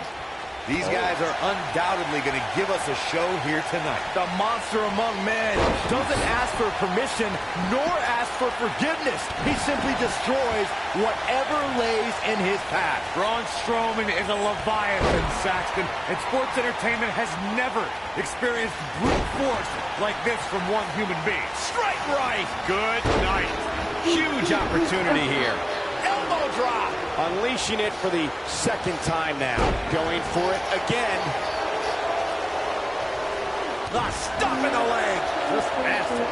These guys are undoubtedly going to give us a show here tonight. The monster among men doesn't ask for permission nor ask for forgiveness. He simply destroys whatever lays in his path. Braun Strowman is a Leviathan, Saxton, and sports entertainment has never experienced brute force like this from one human being. Strike right. Good night. Huge opportunity here. Elbow drop. Unleashing it for the second time now. Going for it again. The stuff in the leg. Just nasty.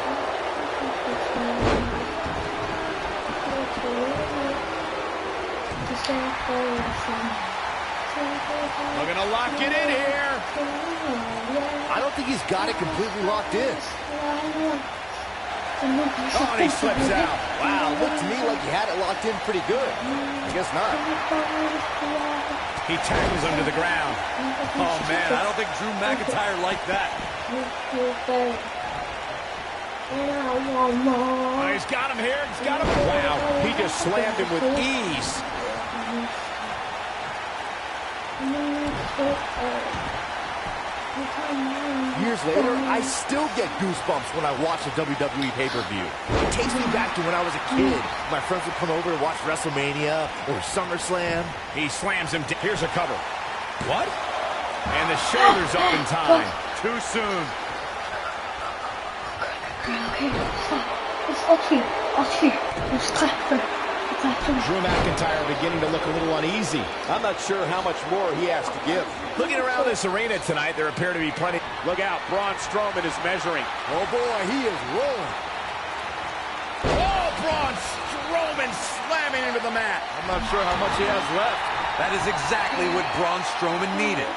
Looking to lock it in here. I don't think he's got it completely locked in. Oh, and he slips out. Wow, looked to me like he had it locked in pretty good. I guess not. He tackles him to the ground. Oh, man, I don't think Drew McIntyre liked that. Oh, he's got him here. He's got him. Wow, he just slammed him with ease. Years later, I still get goosebumps when I watch a WWE pay-per-view. It takes me back to when I was a kid. My friends would come over to watch WrestleMania or SummerSlam. He slams him. Here's a cover. What? And the shoulder's up in time. Too soon. Okay, stop. It's up here. Up here. Let's clap for Drew McIntyre beginning to look a little uneasy. I'm not sure how much more he has to give. Looking around this arena tonight, there appear to be plenty. Look out, Braun Strowman is measuring. Oh boy, he is rolling. Oh, Braun Strowman slamming into the mat. I'm not sure how much he has left. That is exactly what Braun Strowman needed.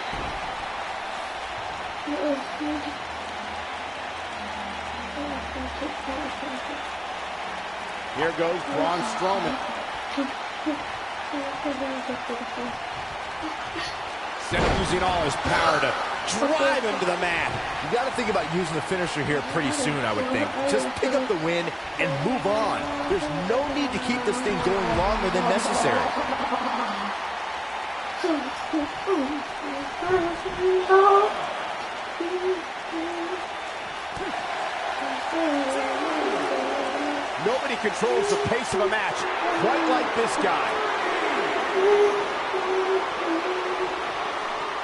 Here goes Braun Strowman. Using all his power to drive him to the mat. You got to think about using the finisher here pretty soon, I would think. Just pick up the win and move on. There's no need to keep this thing going longer than necessary. Nobody controls the pace of a match quite like this guy.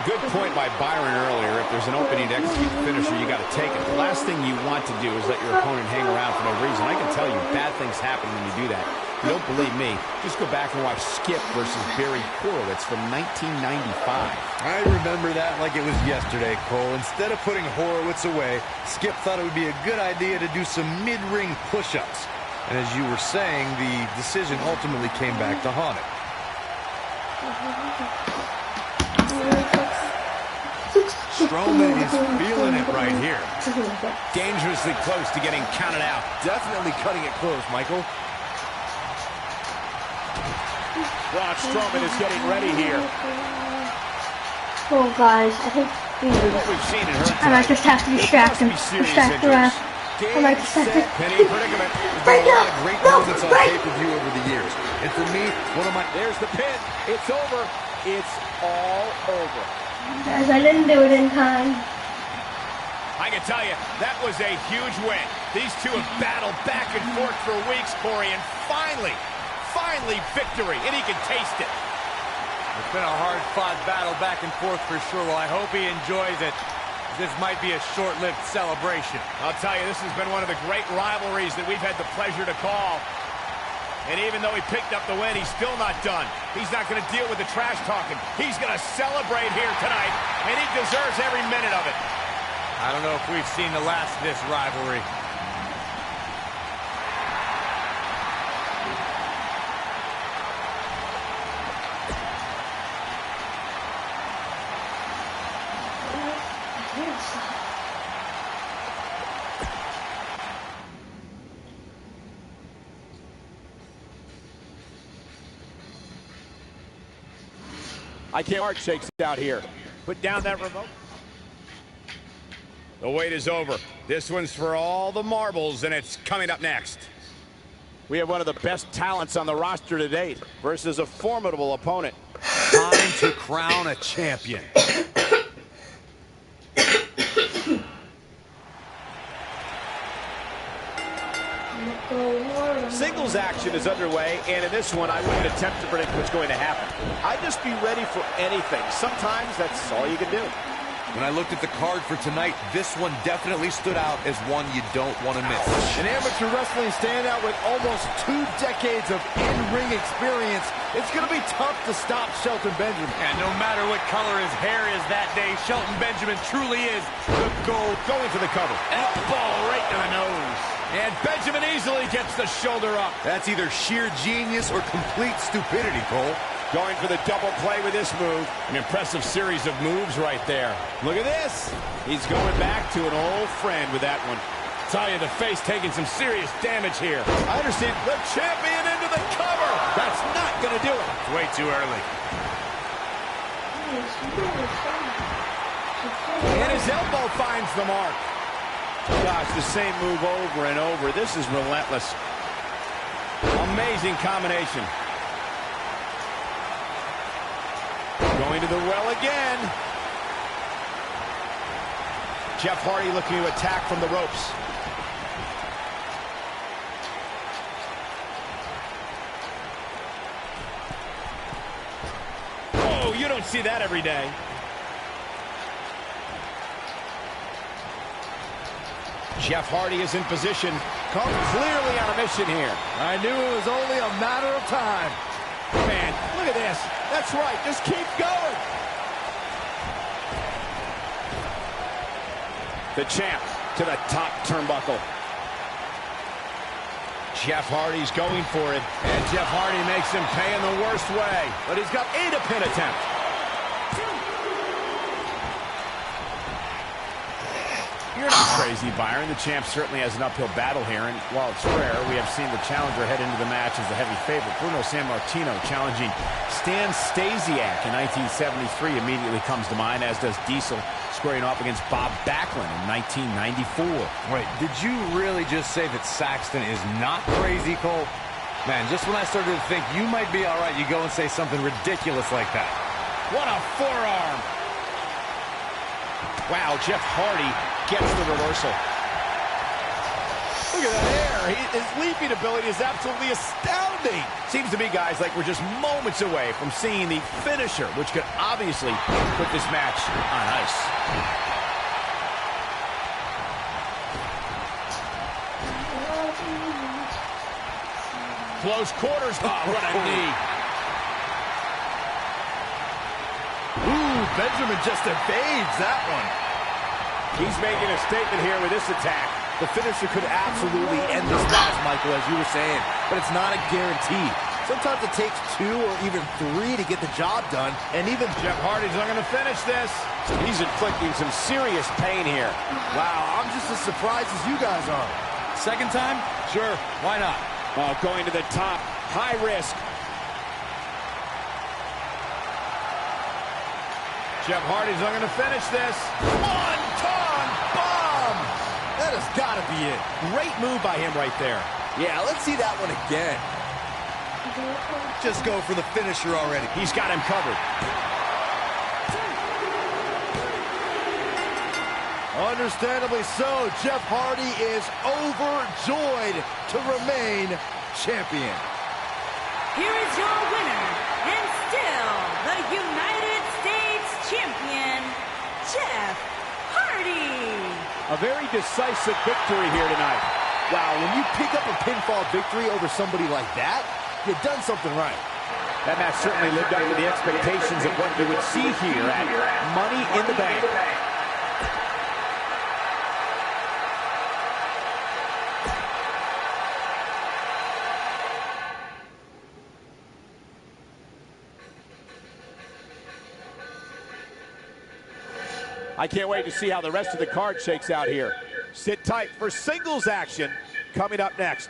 Good point by Byron earlier. If there's an opening to execute the finisher, you got to take it. The last thing you want to do is let your opponent hang around for no reason. I can tell you, bad things happen when you do that. If you don't believe me, just go back and watch Skip versus Barry Horowitz from 1995. I remember that like it was yesterday, Cole. Instead of putting Horowitz away, Skip thought it would be a good idea to do some mid-ring push-ups. And as you were saying, the decision ultimately came back to haunt him. Strowman is feeling it right here. Dangerously close to getting counted out. Definitely cutting it close, Michael. Braun Strowman is getting ready here. Oh, guys, I think What we've seen in her I might just have to distract him. Distract the ref. I might just have to. Penny predicament. Right now! Great No! moments on Right! pay-per-view over the years. And for me, one of my... There's the pin. It's over. It's all over. Guys, I didn't do it in time. I can tell you, that was a huge win. These two have battled back and forth for weeks, Corey, and finally victory, and he can taste it. It's been a hard-fought battle back and forth for sure. Well, I hope he enjoys it. This might be a short-lived celebration. I'll tell you, this has been one of the great rivalries that we've had the pleasure to call. And even though he picked up the win, he's still not done. He's not going to deal with the trash talking. He's going to celebrate here tonight, and he deserves every minute of it. I don't know if we've seen the last of this rivalry. I can't. Mark shakes out here. Put down that remote. The wait is over. This one's for all the marbles, and it's coming up next. We have one of the best talents on the roster to date versus a formidable opponent. Time to crown a champion. Singles action is underway, and in this one, I wouldn't attempt to predict what's going to happen. I'd just be ready for anything. Sometimes that's all you can do. When I looked at the card for tonight, this one definitely stood out as one you don't want to miss. An amateur wrestling standout with almost 2 decades of in-ring experience. It's going to be tough to stop Shelton Benjamin. And no matter what color his hair is that day, Shelton Benjamin truly is the GOAT. Going for the cover. Elbow right to the nose. And Benjamin easily gets the shoulder up. That's either sheer genius or complete stupidity, Cole. Going for the double play with this move. An impressive series of moves right there. Look at this. He's going back to an old friend with that one. Tell you, the face taking some serious damage here. I understand. The champion into the cover. That's not going to do it. It's way too early. And his elbow finds the mark. Gosh, the same move over and over. This is relentless. Amazing combination. Going to the well again. Jeff Hardy looking to attack from the ropes. Oh, you don't see that every day. Jeff Hardy is in position. Comes clearly on a mission here. I knew it was only a matter of time. Man, look at this. That's right. Just keep going. The champ to the top turnbuckle. Jeff Hardy's going for it. And Jeff Hardy makes him pay in the worst way. But he's got a pin attempt. You're not crazy, Byron. The champ certainly has an uphill battle here, and while it's rare, we have seen the challenger head into the match as the heavy favorite. Bruno Sammartino challenging Stan Stasiak in 1973 immediately comes to mind, as does Diesel squaring off against Bob Backlund in 1994. Wait, did you really just say that Saxton is not crazy, Cole? Man, just when I started to think you might be all right, you go and say something ridiculous like that. What a forearm! Wow, Jeff Hardy gets the reversal. Look at that hair. His leaping ability is absolutely astounding. Seems to me, guys, like we're just moments away from seeing the finisher, which could obviously put this match on ice. Close quarters. Oh, what a knee. Ooh, Benjamin just evades that one. He's making a statement here with this attack. The finisher could absolutely end this match, Michael, as you were saying, but it's not a guarantee. Sometimes it takes 2 or even 3 to get the job done, and even Jeff Hardy's not going to finish this. He's inflicting some serious pain here. wow, I'm just as surprised as you guys are. Second time? Sure, why not? Oh, going to the top. High risk. Jeff Hardy's not going to finish this. One-ton bomb! That has got to be it. Great move by him right there. Yeah, let's see that one again. Just go for the finisher already. He's got him covered. Understandably so, Jeff Hardy is overjoyed to remain champion. Here is your winner, and still the United States champion, Jeff Hardy. A very decisive victory here tonight. Wow, when you pick up a pinfall victory over somebody like that, you've done something right. That match certainly lived up to the expectations of what you would see here at Money in the Bank. I can't wait to see how the rest of the card shakes out here. Sit tight for singles action coming up next.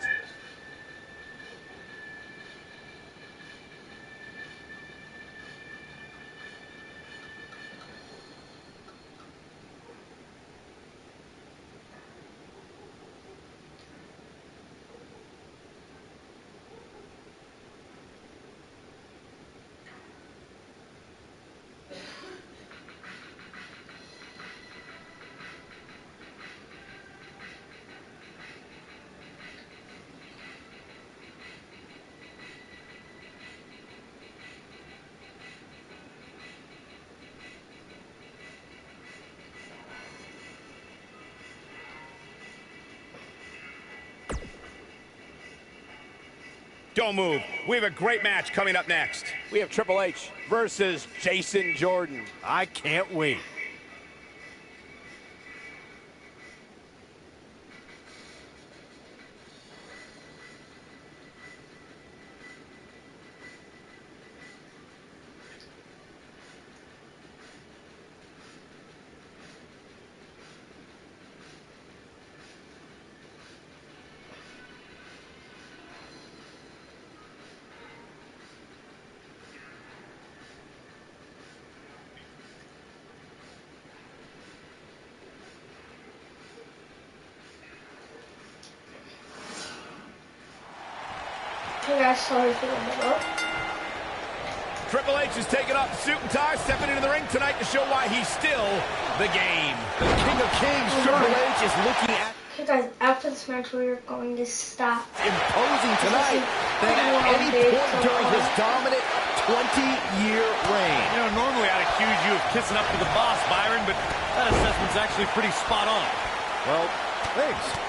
Don't move. We have a great match coming up next. We have Triple H versus Jason Jordan. I can't wait. Hey guys, sorry for the middle. Triple H is taking off the suit and tie, stepping into the ring tonight to show why he's still the game. The King of Kings, Triple H, is looking at Hey guys, after this match we're going to stop. imposing tonight than at any point during his dominant 20-year reign. You know, normally I'd accuse you of kissing up to the boss, Byron, but that assessment's actually pretty spot on. Well, Thanks.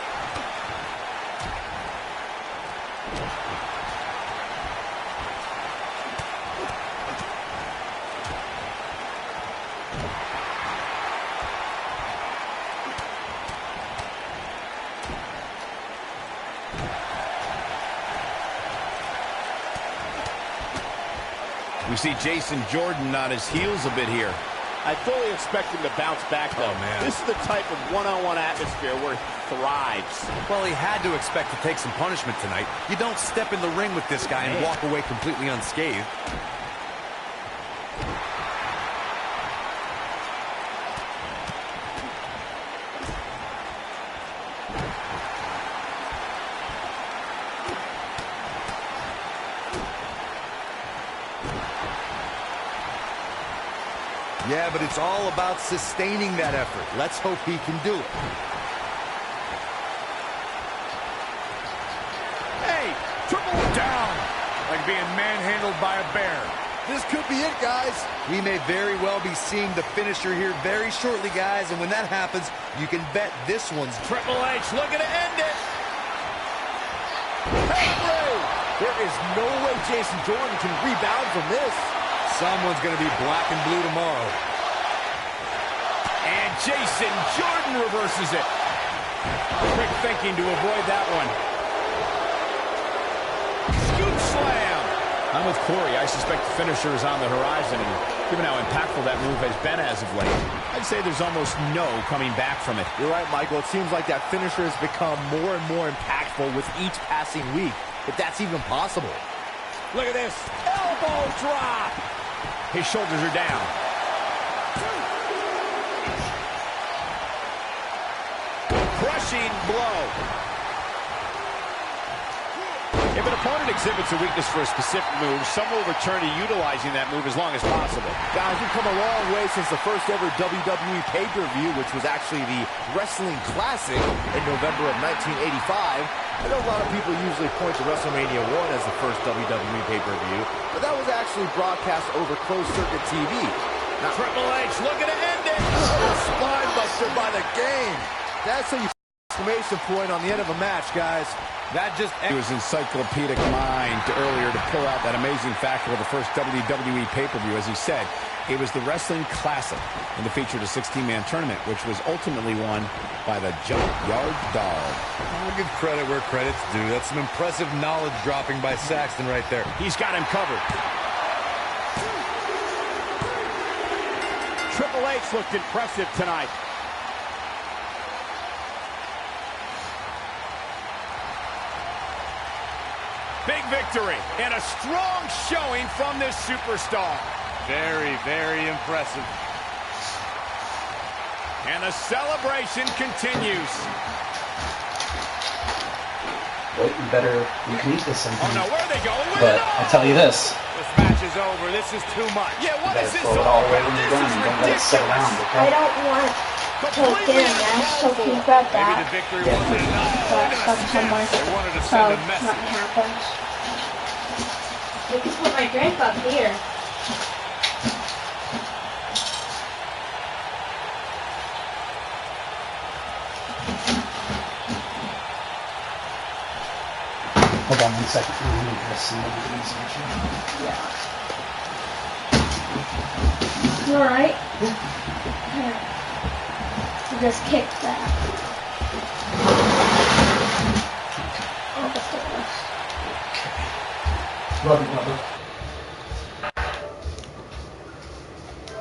We see Jason Jordan on his heels a bit here. I fully expect him to bounce back, though. Oh, man. This is the type of one-on-one atmosphere where he thrives. Well, he had to expect to take some punishment tonight. You don't step in the ring with this guy and walk away completely unscathed. Yeah, but it's all about sustaining that effort. Let's hope he can do it. Hey, triple down. Like being manhandled by a bear. This could be it, guys. We may very well be seeing the finisher here very shortly, guys. And when that happens, you can bet this one's Triple H looking to end it. There is no way Jason Jordan can rebound from this. Someone's going to be black and blue tomorrow. And Jason Jordan reverses it. Quick thinking to avoid that one. Scoop slam. I'm with Corey. I suspect the finisher is on the horizon. And given how impactful that move has been as of late, I'd say there's almost no coming back from it. You're right, Michael. It seems like that finisher has become more and more impactful with each passing week, if that's even possible. Look at this. Elbow drop. His shoulders are down. Crushing blow. If an opponent exhibits a weakness for a specific move, some will return to utilizing that move as long as possible. Guys, we've come a long way since the first ever WWE pay-per-view, which was actually the Wrestling Classic in November of 1985. I know a lot of people usually point to WrestleMania 1 as the first WWE pay-per-view, but that was actually broadcast over closed-circuit TV. Now, Triple H looking to end it. Spine buster by the game. That's a exclamation point on the end of a match, guys. That just his encyclopedic mind earlier to pull out that amazing fact of the first WWE pay-per-view. As he said, it was the Wrestling Classic, and it featured a 16-man tournament, which was ultimately won by the Junkyard Dog. I'll give credit where credit's due. That's some impressive knowledge dropping by Saxton right there. He's got him covered. Triple H looked impressive tonight. Big victory and a strong showing from this superstar. Very, very impressive. And the celebration continues. Well, you can eat this something. Oh no, where are they going? But I tell you this. This match is over. This is too much. Yeah, what is this throw it all away when you're done and don't let it sit around, I okay? don't want to get a mess, so can you grab Maybe that? the victory wasn't enough. So it's stuck somewhere. They wanted to So send a message. nothing happens. You can put my drink up here. Hold on 1 second. I'm going to dress somebody easier. Yeah. You alright? Here. You just kicked that. Oh, that's the worst. Love you, brother.